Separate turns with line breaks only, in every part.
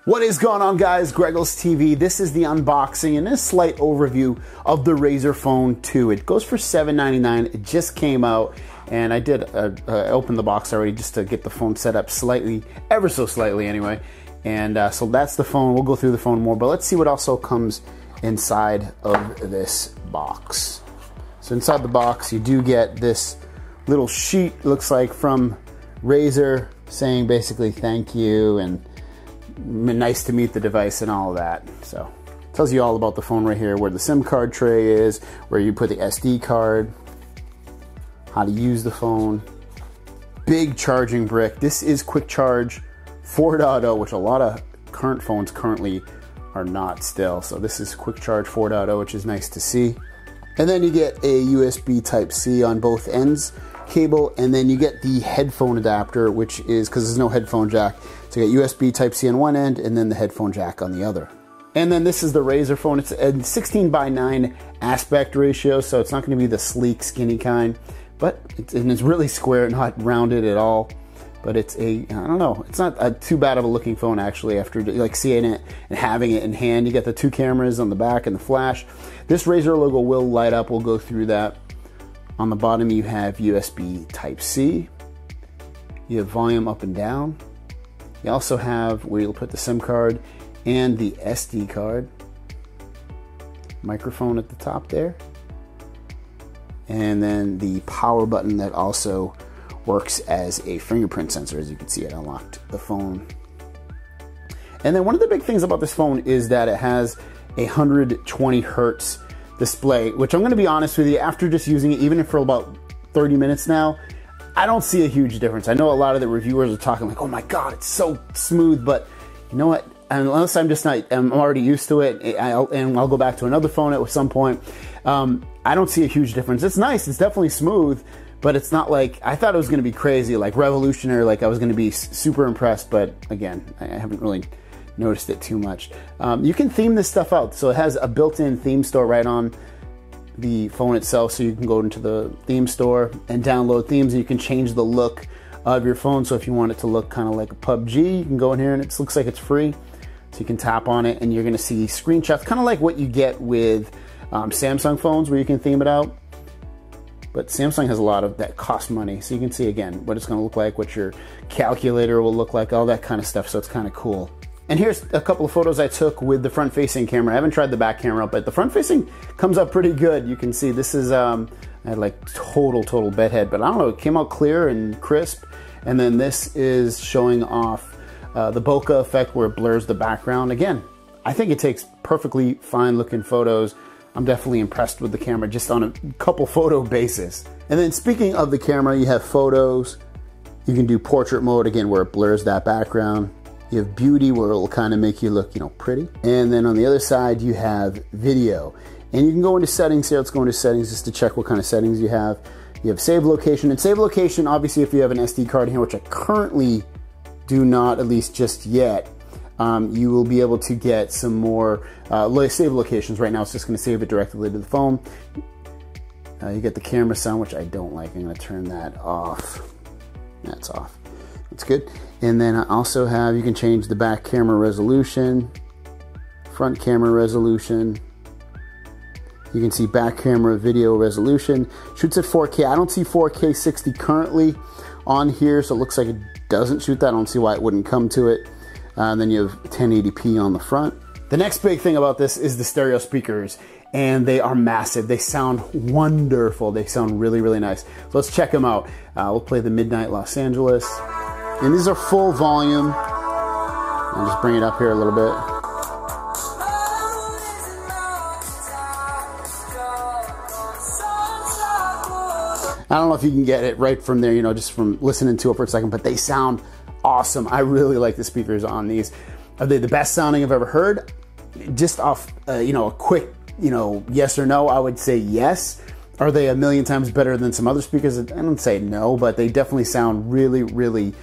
What is going on, guys? GregglesTV. This is the unboxing and a slight overview of the Razer Phone 2. It goes for $799. It just came out, and I did open the box already just to get the phone set up slightly, ever so slightly anyway. And so that's the phone. We'll go through the phone more, but let's see what also comes inside of this box. So inside the box, you do get this little sheet, looks like from Razer, saying basically thank you and nice to meet the device and all of that. So it tells you all about the phone right here, where the SIM card tray is, where you put the SD card, how to use the phone. Big charging brick. This is quick charge 4.0, which a lot of current phones currently are not still. So this is quick charge 4.0, which is nice to see. And then you get a USB Type-C on both ends cable, and then you get the headphone adapter, which is, because there's no headphone jack, so you get USB Type-C on one end and then the headphone jack on the other. And then this is the Razer phone. It's a 16:9 aspect ratio, so it's not going to be the sleek, skinny kind, but it's really square, not rounded at all. But it's I don't know, it's not too bad of a looking phone actually after like seeing it and having it in hand. You get the two cameras on the back and the flash. This Razer logo will light up. We'll go through that. On the bottom you have USB Type-C. You have volume up and down. You also have where you'll put the SIM card and the SD card. Microphone at the top there. And then the power button that also works as a fingerprint sensor. As you can see, it unlocked the phone. And then one of the big things about this phone is that it has a 120 hertz display, which I'm going to be honest with you, after just using it, even for about 30 minutes now, I don't see a huge difference. I know a lot of the reviewers are talking like, oh my God, it's so smooth, but you know what? Unless I'm just not, I'm already used to it, and I'll go back to another phone at some point. I don't see a huge difference. It's nice, it's definitely smooth, but it's not like, I thought it was going to be crazy, like revolutionary, like I was going to be super impressed, but again, I haven't really noticed it too much. You can theme this stuff out, so it has a built-in theme store right on the phone itself, so you can go into the theme store and download themes, and you can change the look of your phone. So if you want it to look kind of like a PUBG, you can go in here and it looks like it's free, so you can tap on it and you're going to see screenshots, kind of like what you get with Samsung phones, where you can theme it out. But Samsung has a lot of that cost money, so you can see again what it's going to look like, what your calculator will look like, all that kind of stuff. So it's kind of cool. And here's a couple of photos I took with the front-facing camera. I haven't tried the back camera, but the front-facing comes up pretty good. You can see this is I had like total bedhead, but I don't know, it came out clear and crisp. And then this is showing off the bokeh effect, where it blurs the background. Again, I think it takes perfectly fine-looking photos. I'm definitely impressed with the camera just on a couple photo basis. And then speaking of the camera, you have photos. You can do portrait mode, again, where it blurs that background. You have beauty, where it'll kind of make you look, you know, pretty. And then on the other side, you have video. And you can go into settings here. Let's go into settings just to check what kind of settings you have. You have save location. And save location, obviously, if you have an SD card here, which I currently do not, at least just yet, you will be able to get some more save locations. Right now, it's just going to save it directly to the phone. You get the camera sound, which I don't like. I'm going to turn that off. That's off. That's good. And then I also have, you can change the back camera resolution, front camera resolution. You can see back camera video resolution. Shoots at 4K. I don't see 4K 60 currently on here, so it looks like it doesn't shoot that. I don't see why it wouldn't come to it. And then you have 1080p on the front. The next big thing about this is the stereo speakers, and they are massive. They sound wonderful. They sound really nice. So let's check them out. We'll play the Midnight Los Angeles. And these are full volume. I'll just bring it up here a little bit. I don't know if you can get it right from there, you know, just from listening to it for a second, but they sound awesome. I really like the speakers on these. Are they the best sounding I've ever heard? Just off, you know, a quick, you know, yes or no, I would say yes. Are they a million times better than some other speakers? I don't say no, but they definitely sound really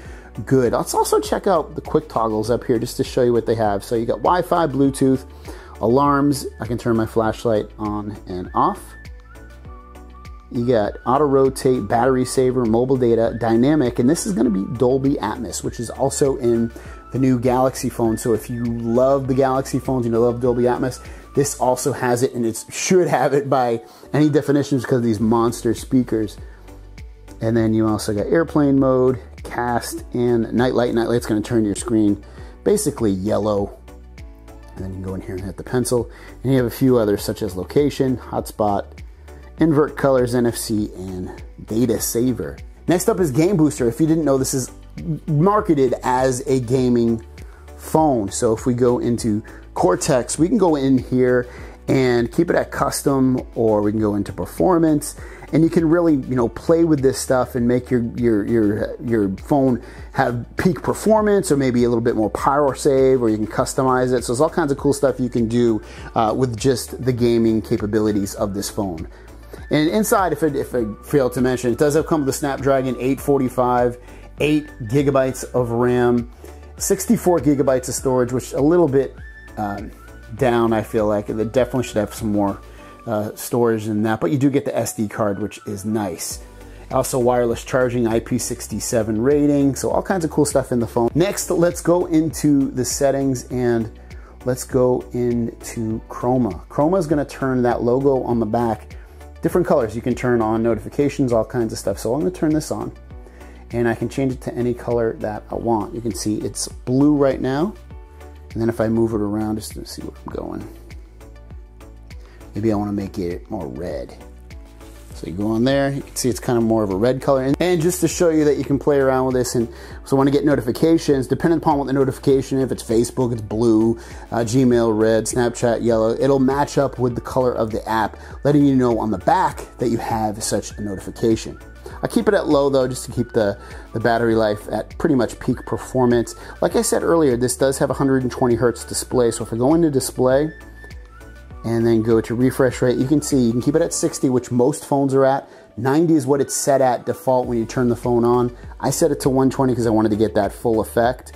good. Let's also check out the quick toggles up here just to show you what they have. So you got Wi-Fi, Bluetooth, alarms. I can turn my flashlight on and off. You got auto rotate, battery saver, mobile data, dynamic, and this is going to be Dolby Atmos, which is also in the new Galaxy phone. So if you love the Galaxy phones, you know, love Dolby Atmos, this also has it, and it should have it by any definitions because of these monster speakers. And then you also got airplane mode, cast, and nightlight. Nightlight's going to turn your screen basically yellow. And then you can go in here and hit the pencil. And you have a few others such as location, hotspot, invert colors, NFC, and data saver. Next up is Game Booster. If you didn't know, this is marketed as a gaming phone. So if we go into Cortex, we can go in here and keep it at custom, or we can go into performance, and you can really, you know, play with this stuff and make your phone have peak performance, or maybe a little bit more power save, or you can customize it. So there's all kinds of cool stuff you can do with just the gaming capabilities of this phone. And inside, if I failed to mention, it does come with the Snapdragon 845, 8 gigabytes of RAM, 64 gigabytes of storage, which a little bit down, I feel like. It definitely should have some more storage than that, but you do get the SD card, which is nice. Also wireless charging, IP67 rating, so all kinds of cool stuff in the phone. Next, let's go into the settings and let's go into Chroma. Chroma is going to turn that logo on the back different colors. You can turn on notifications, all kinds of stuff. So I'm going to turn this on, and I can change it to any color that I want. You can see it's blue right now. And then if I move it around just to see where I'm going, maybe I want to make it more red. So you go on there, you can see it's kind of more of a red color. And just to show you that you can play around with this, and so when I get notifications, depending upon what the notification, if it's Facebook, it's blue, Gmail, red, Snapchat, yellow, it'll match up with the color of the app, letting you know on the back that you have such a notification. I keep it at low though, just to keep the battery life at pretty much peak performance. Like I said earlier, this does have 120 Hertz display. So if I go into display and then go to refresh rate, you can see you can keep it at 60, which most phones are at. 90 is what it's set at default when you turn the phone on. I set it to 120 because I wanted to get that full effect.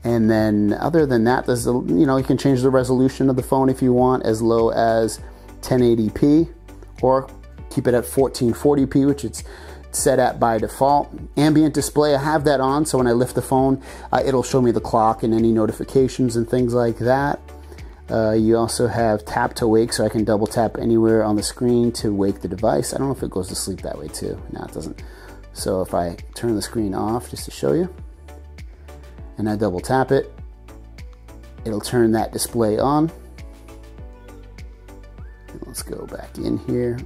And then other than that, there's you know, you can change the resolution of the phone if you want, as low as 1080p, or keep it at 1440p, which it's set at by default. Ambient display, I have that on, so when I lift the phone, it'll show me the clock and any notifications and things like that. You also have tap to wake, so I can double tap anywhere on the screen to wake the device. I don't know if it goes to sleep that way too. No, it doesn't. So if I turn the screen off, just to show you, and I double tap it, it'll turn that display on. Let's go back in here.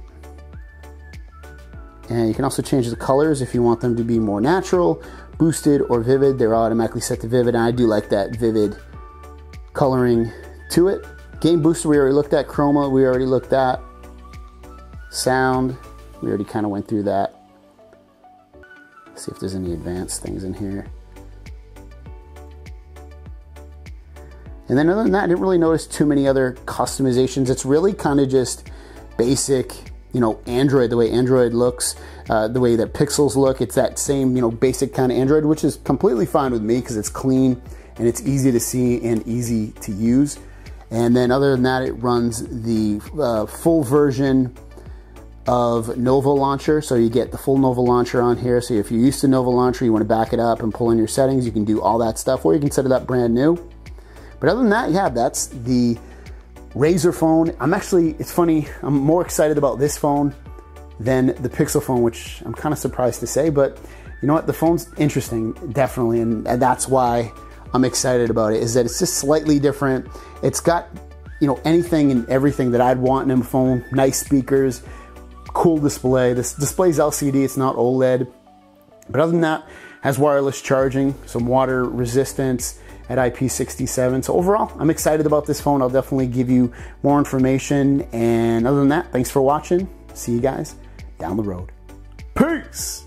And you can also change the colors if you want them to be more natural, boosted, or vivid. They're automatically set to vivid, and I do like that vivid coloring to it. Game Booster, we already looked at. Chroma, we already looked at. Sound, we already kind of went through that. Let's see if there's any advanced things in here. And then other than that, I didn't really notice too many other customizations. It's really kind of just basic, you know, Android, the way Android looks, the way that Pixels look. It's that same, you know, basic kind of Android, which is completely fine with me because it's clean and it's easy to see and easy to use. And then other than that, it runs the full version of Nova Launcher. So you get the full Nova Launcher on here. So if you're used to Nova Launcher, you want to back it up and pull in your settings, you can do all that stuff, or you can set it up brand new. But other than that, yeah, that's the Razer phone. It's funny, I'm more excited about this phone than the Pixel phone, which I'm kind of surprised to say, but you know what, the phone's interesting, definitely, and that's why I'm excited about it, is that it's just slightly different. It's got, you know, anything and everything that I'd want in a phone. Nice speakers, cool display. This display's LCD, it's not OLED. But other than that, has wireless charging, some water resistance at IP67. So overall, I'm excited about this phone. I'll definitely give you more information. And other than that, thanks for watching. See you guys down the road. Peace!